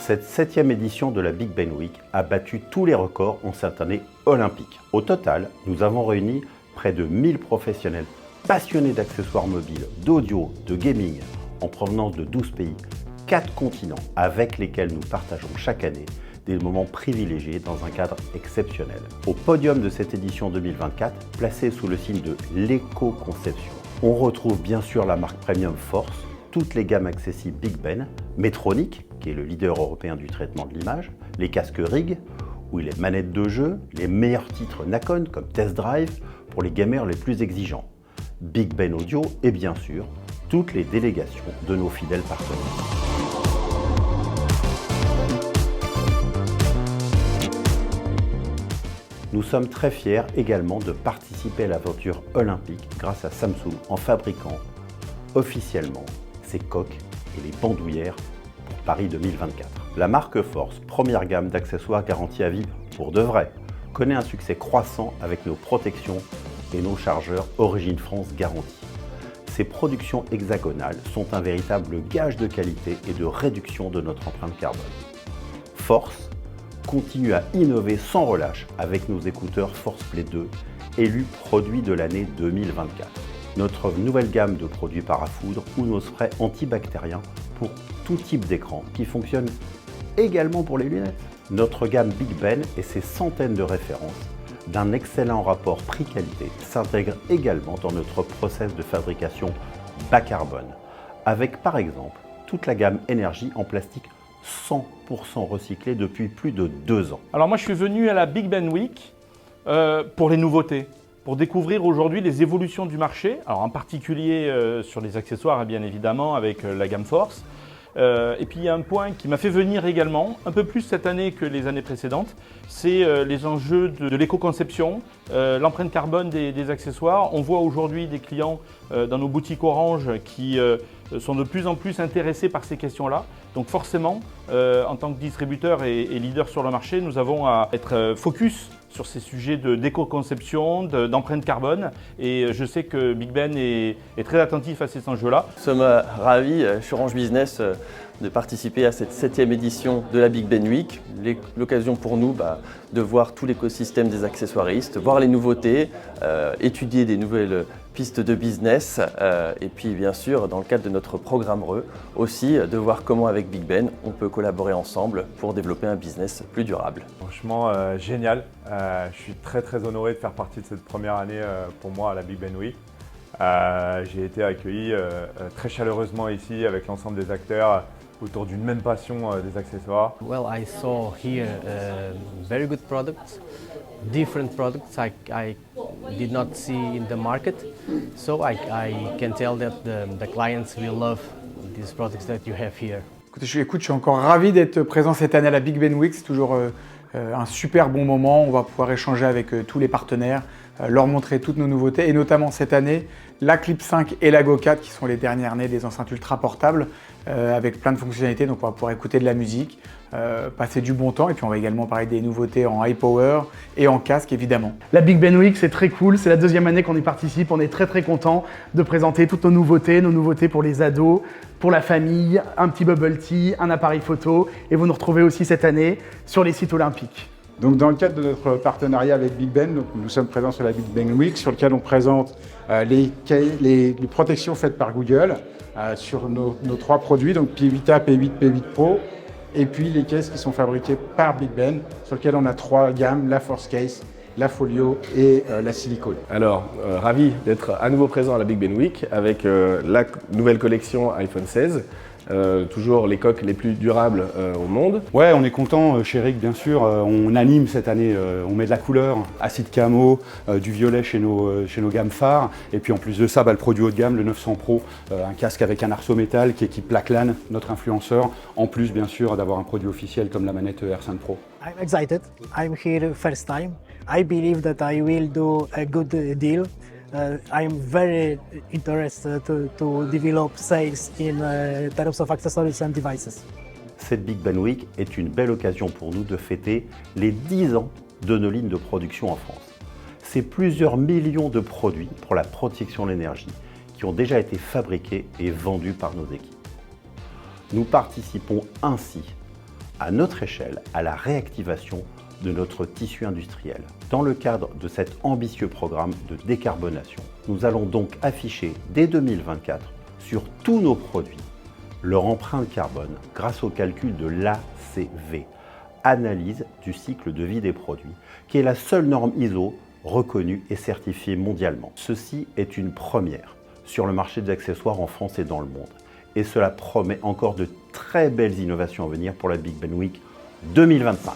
Cette 7e édition de la Big Ben Week a battu tous les records en cette année olympique. Au total, nous avons réuni près de 1000 professionnels passionnés d'accessoires mobiles, d'audio, de gaming, en provenance de 12 pays, 4 continents, avec lesquels nous partageons chaque année des moments privilégiés dans un cadre exceptionnel. Au podium de cette édition 2024, placé sous le signe de l'éco-conception, on retrouve bien sûr la marque premium Force, toutes les gammes accessibles Big Ben, Metronic, qui est le leader européen du traitement de l'image, les casques Rig, ou les manettes de jeu, les meilleurs titres Nakon comme Test Drive pour les gamers les plus exigeants, Big Ben Audio et bien sûr, toutes les délégations de nos fidèles partenaires. Nous sommes très fiers également de participer à l'aventure olympique grâce à Samsung en fabriquant officiellement ses coques et les bandoulières pour Paris 2024. La marque Force, première gamme d'accessoires garantis à vie pour de vrai, connaît un succès croissant avec nos protections et nos chargeurs Origine France garantis. Ces productions hexagonales sont un véritable gage de qualité et de réduction de notre empreinte carbone. Force continue à innover sans relâche avec nos écouteurs Force Play 2, élus produits de l'année 2024. Notre nouvelle gamme de produits parafoudres ou nos sprays antibactériens pour tout type d'écran qui fonctionnent également pour les lunettes. Notre gamme Big Ben et ses centaines de références d'un excellent rapport prix-qualité s'intègrent également dans notre process de fabrication bas carbone, avec par exemple toute la gamme énergie en plastique 100% recyclé depuis plus de 2 ans. Alors moi je suis venu à la Big Ben Week pour les nouveautés, pour découvrir aujourd'hui les évolutions du marché, alors en particulier sur les accessoires bien évidemment avec la gamme Force. Et puis il y a un point qui m'a fait venir également, un peu plus cette année que les années précédentes, c'est les enjeux de l'éco-conception, l'empreinte carbone des accessoires. On voit aujourd'hui des clients dans nos boutiques Orange qui sont de plus en plus intéressés par ces questions-là. Donc forcément, en tant que distributeur et leader sur le marché, nous avons à être focus sur ces sujets d'éco-conception, d'empreinte carbone. Et je sais que Big Ben est très attentif à ces enjeux-là. Nous sommes ravis, chez Orange Business, de participer à cette 7e édition de la Big Ben Week. L'occasion pour nous de voir tout l'écosystème des accessoiristes, voir les nouveautés, étudier des nouvelles pistes de business et puis bien sûr dans le cadre de notre programme RE aussi de voir comment avec Big Ben on peut collaborer ensemble pour développer un business plus durable. Franchement génial, je suis très honoré de faire partie de cette première année pour moi à la Big Ben Week. J'ai été accueilli très chaleureusement ici avec l'ensemble des acteurs autour d'une même passion des accessoires. Well, I saw here very good products, different products I did not see in the market. So I can tell that the clients will love these products that you have here. Écoute, je suis encore ravi d'être présent cette année à la Big Ben Week. C'est toujours un super bon moment. On va pouvoir échanger avec tous les partenaires, leur montrer toutes nos nouveautés et notamment cette année, la Clip 5 et la Go 4 qui sont les dernières nées des enceintes ultra portables avec plein de fonctionnalités. Donc on va pouvoir écouter de la musique, passer du bon temps et puis on va également parler des nouveautés en high power et en casque évidemment. La Big Ben Week c'est très cool, c'est la 2e année qu'on y participe, on est très content de présenter toutes nos nouveautés pour les ados, pour la famille, un petit bubble tea, un appareil photo et vous nous retrouvez aussi cette année sur les sites olympiques. Donc dans le cadre de notre partenariat avec Big Ben, donc nous sommes présents sur la Big Ben Week sur lequel on présente les protections faites par Google sur nos 3 produits, donc P8A, P8, P8 Pro, et puis les caisses qui sont fabriquées par Big Ben, sur lesquelles on a 3 gammes, la Force Case, la Folio et la Silicone. Alors, ravi d'être à nouveau présent à la Big Ben Week avec la nouvelle collection iPhone 16. Toujours les coques les plus durables au monde. Ouais, on est content chez Rig, bien sûr. On anime cette année, on met de la couleur, acide camo, du violet chez nos gammes phares. Et puis en plus de ça, le produit haut de gamme, le 900 Pro, un casque avec un arceau métal qui équipe Lachlan, notre influenceur. En plus, bien sûr, d'avoir un produit officiel comme la manette R5 Pro. I'm excited. I'm here first time. I believe that I will do a good deal. I am very interested to develop sales in terms of accessories and devices. Cette Big Ben Week est une belle occasion pour nous de fêter les 10 ans de nos lignes de production en France. C'est plusieurs millions de produits pour la protection de l'énergie qui ont déjà été fabriqués et vendus par nos équipes. Nous participons ainsi à notre échelle, à la réactivation de notre tissu industriel. Dans le cadre de cet ambitieux programme de décarbonation, nous allons donc afficher dès 2024 sur tous nos produits leur empreinte carbone grâce au calcul de l'ACV, Analyse du cycle de vie des produits, qui est la seule norme ISO reconnue et certifiée mondialement. Ceci est une première sur le marché des accessoires en France et dans le monde. Et cela promet encore de très belles innovations à venir pour la Big Ben Week 2025.